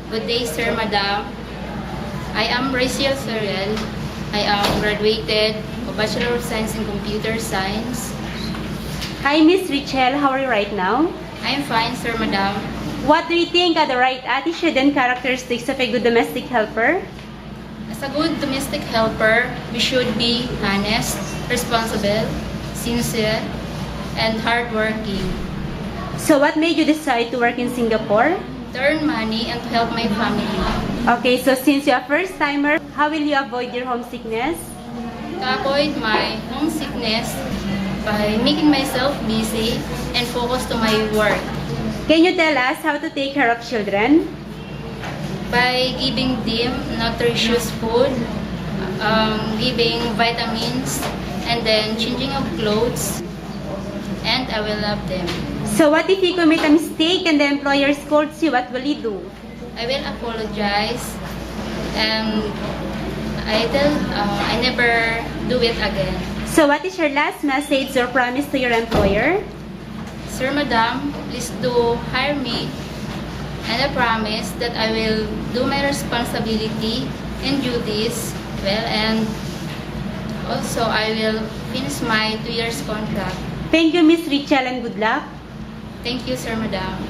Good day, sir, madam. I am Rachel Sorel. I am graduated of Bachelor of Science in Computer Science. Hi, Miss Richelle. How are you right now? I am fine, sir, madam. What do you think are the right attitude and characteristics of a good domestic helper? As a good domestic helper, we should be honest, responsible, sincere, and hardworking. So what made you decide to work in Singapore? To earn money and to help my family. Okay, so since you're a first-timer, how will you avoid your homesickness? To avoid my homesickness by making myself busy and focus to my work. Can you tell us how to take care of children? By giving them nutritious food, giving vitamins, and then changing of clothes, and I will love them. So what if you commit a mistake and the employer scolds you? What will you do? I will apologize, and I never do it again. So what is your last message or promise to your employer? Sir, madam, please do hire me, and I promise that I will do my responsibility and duties well, and also I will finish my 2 years contract. Thank you, Miss Richelle, and good luck. Thank you, sir, madam.